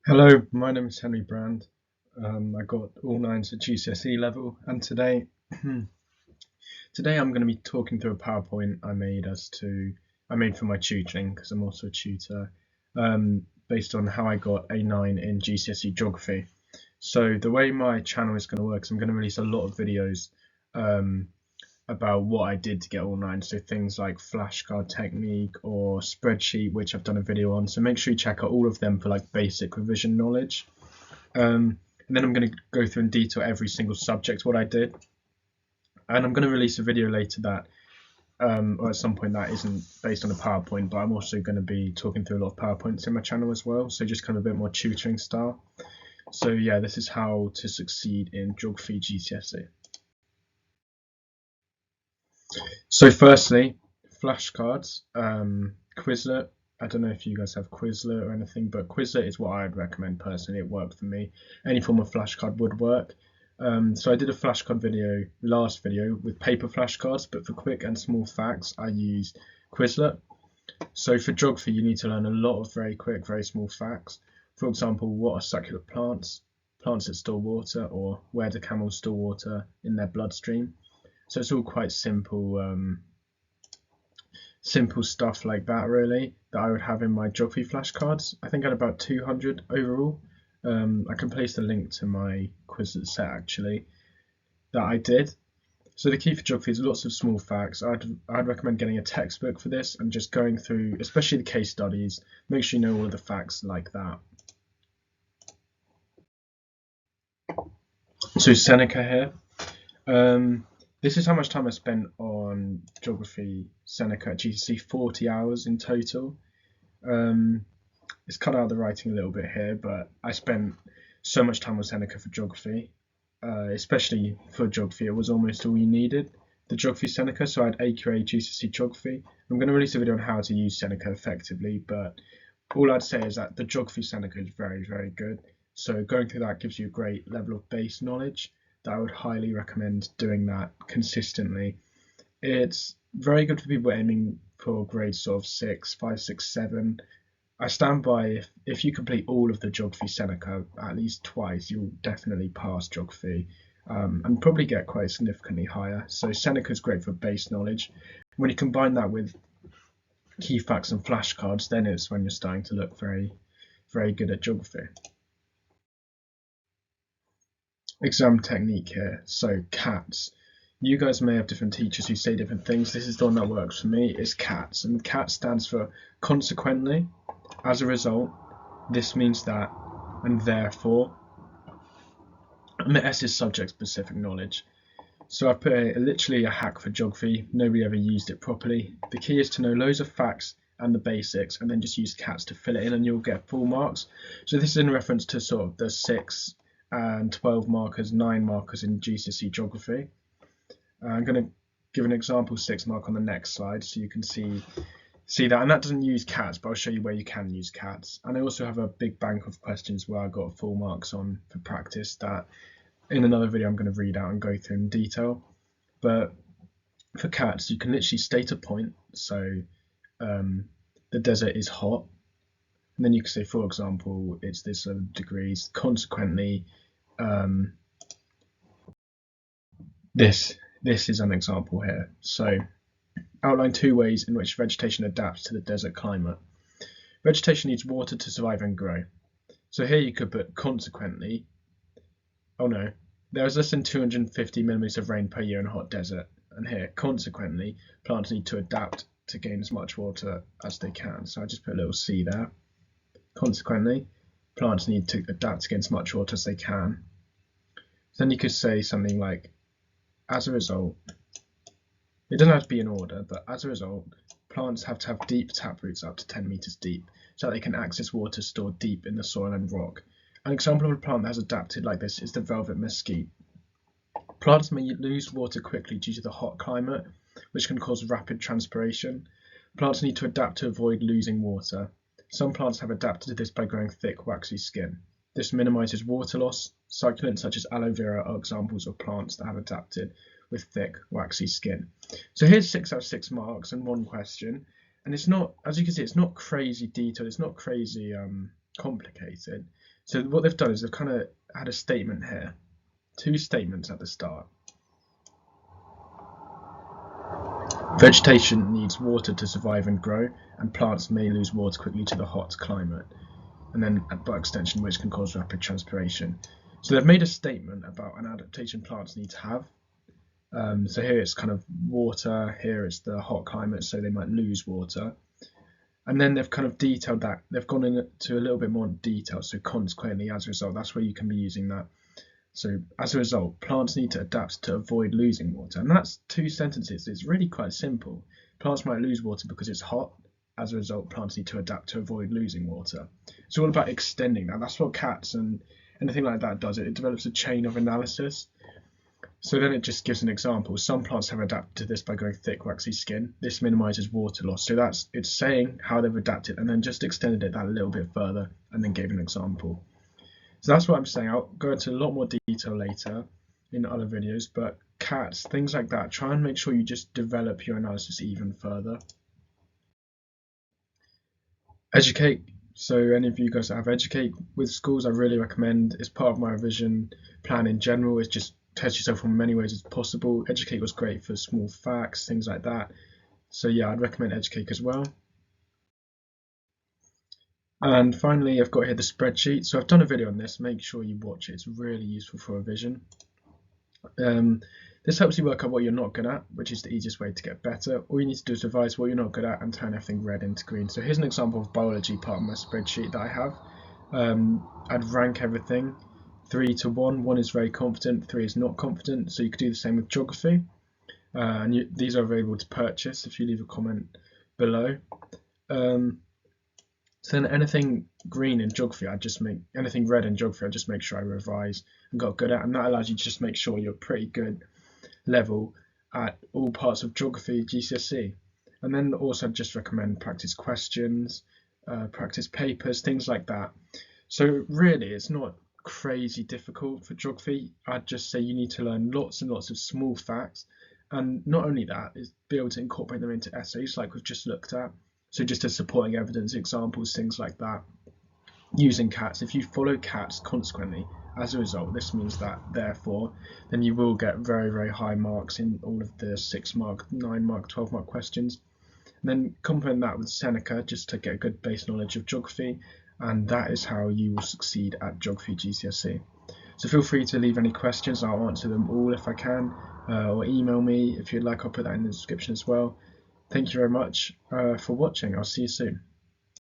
Hello, my name is Henry Brand. I got all nines at GCSE level, and today, today I'm going to be talking through a PowerPoint I made for my tutoring because I'm also a tutor, based on how I got a 9 in GCSE geography. So the way my channel is going to work is I'm going to release a lot of videos, um, about what I did to get all nine. So things like flashcard technique or spreadsheet, which I've done a video on. So make sure you check out all of them for like basic revision knowledge. And then I'm going to go through in detail every single subject what I did, and I'm going to release a video later that, or at some point that isn't based on a PowerPoint, but I'm also going to be talking through a lot of PowerPoints in my channel as well, so just kind of a bit more tutoring style. So yeah, this is how to succeed in geography GCSE. So firstly, flashcards, Quizlet. I don't know if you guys have Quizlet or anything, but Quizlet is what I'd recommend personally. It worked for me. Any form of flashcard would work. So I did a flashcard video, last video, with paper flashcards, but for quick and small facts, I used Quizlet. So for geography, you need to learn a lot of very quick, very small facts. For example, what are succulent plants? Plants that store water, or where do camels store water in their bloodstream? So it's all quite simple stuff like that, really, that I would have in my geography flashcards. I think I had about 200 overall. I can place the link to my Quizlet set actually that I did. So the key for geography is lots of small facts. I'd recommend getting a textbook for this and just going through, especially the case studies. Make sure you know all of the facts like that. So Seneca here. This is how much time I spent on geography Seneca at GCSE, 40 hours in total. It's cut out of the writing a little bit here, but I spent so much time on Seneca for geography, especially for geography. It was almost all you needed, the geography Seneca. So I had AQA GCSE geography. I'm going to release a video on how to use Seneca effectively, but all I'd say is that the geography Seneca is very, very good. So going through that gives you a great level of base knowledge that I would highly recommend doing that consistently. It's very good for people aiming for grades sort of 6, 5, 6, 7. I stand by if you complete all of the geography Seneca at least twice, you'll definitely pass geography, and probably get quite significantly higher. So Seneca is great for base knowledge. When you combine that with key facts and flashcards, then it's when you're starting to look very, very good at geography. Exam technique here. So CATS. You guys may have different teachers who say different things. This is the one that works for me. Is CATS, and CATS stands for consequently, as a result, this means that, and therefore. And the S is subject specific knowledge. So I put literally a hack for geography. Nobody ever used it properly. The key is to know loads of facts and the basics, and then just use CATS to fill it in, and you'll get full marks. So this is in reference to sort of the 6 and 12 markers, 9 markers in GCSE geography. I'm going to give an example 6 mark on the next slide so you can see that, and that doesn't use CATS, but I'll show you where you can use CATS. And I also have a big bank of questions where I got full marks on for practice that in another video I'm going to read out and go through in detail. But for CATS, you can literally state a point. So the desert is hot, and then you can say, for example, it's this degrees. Consequently, this is an example here. So outline 2 ways in which vegetation adapts to the desert climate. Vegetation needs water to survive and grow. So here you could put consequently, oh no, there is less than 250 millimeters of rain per year in a hot desert. And here, consequently, plants need to adapt to gain as much water as they can. So I just put a little C there. Consequently, plants need to adapt to gain as much water as they can. Then you could say something like, as a result, it doesn't have to be in order, but as a result, plants have to have deep taproots up to 10 meters deep so that they can access water stored deep in the soil and rock. An example of a plant that has adapted like this is the velvet mesquite. Plants may lose water quickly due to the hot climate, which can cause rapid transpiration. Plants need to adapt to avoid losing water. Some plants have adapted to this by growing thick, waxy skin. This minimizes water loss. Succulents such as aloe vera are examples of plants that have adapted with thick, waxy skin. So here's 6 out of 6 marks and 1 question. And it's not, as you can see, it's not crazy detailed. It's not crazy complicated. So what they've done is they've kind of had a statement here, two statements at the start. Vegetation needs water to survive and grow, and plants may lose water quickly to the hot climate, and then by extension, which can cause rapid transpiration. So they've made a statement about an adaptation plants need to have. So here it's kind of water, here it's the hot climate, so they might lose water. And then they've kind of detailed that. They've gone into a little bit more detail, so consequently, as a result, that's where you can be using that. So as a result, plants need to adapt to avoid losing water. And that's two sentences. It's really quite simple. Plants might lose water because it's hot. As a result, plants need to adapt to avoid losing water. It's all about extending that. That's what cats and anything like that does. It develops a chain of analysis. So then it just gives an example. Some plants have adapted to this by growing thick, waxy skin. This minimizes water loss. So it's saying how they've adapted and then just extended it that a little bit further and then gave an example. So that's what I'm saying. I'll go into a lot more detail later in other videos, but cats, things like that, try and make sure you just develop your analysis even further. Educate. So any of you guys that have Educate with schools, I really recommend. It's part of my revision plan in general. It's just test yourself in many ways as possible. Educate was great for small facts, things like that. So yeah, I'd recommend Educate as well. And finally, I've got here the spreadsheet. So I've done a video on this. Make sure you watch it. It's really useful for revision. This helps you work out what you're not good at, which is the easiest way to get better. All you need to do is revise what you're not good at and turn everything red into green. So here's an example of biology part of my spreadsheet that I have. I'd rank everything 3 to 1. 1 is very confident, 3 is not confident. So you could do the same with geography. These are available to purchase if you leave a comment below. So then anything green in geography, anything red in geography, I just make sure I revise and got good at, and that allows you to just make sure you're pretty good level at all parts of geography, GCSE. And then also just recommend practice questions, practice papers, things like that. So really, it's not crazy difficult for geography. I'd just say you need to learn lots and lots of small facts, and not only that, is be able to incorporate them into essays like we've just looked at. So just as supporting evidence, examples, things like that. Using cats, if you follow cats consequently, as a result, this means that therefore, then you will get very, very high marks in all of the 6 mark, 9 mark, 12 mark questions. And then complement that with Seneca just to get a good base knowledge of geography, and that is how you will succeed at geography GCSE. So feel free to leave any questions. I'll answer them all if I can, or email me if you'd like. I'll put that in the description as well. Thank you very much for watching. I'll see you soon.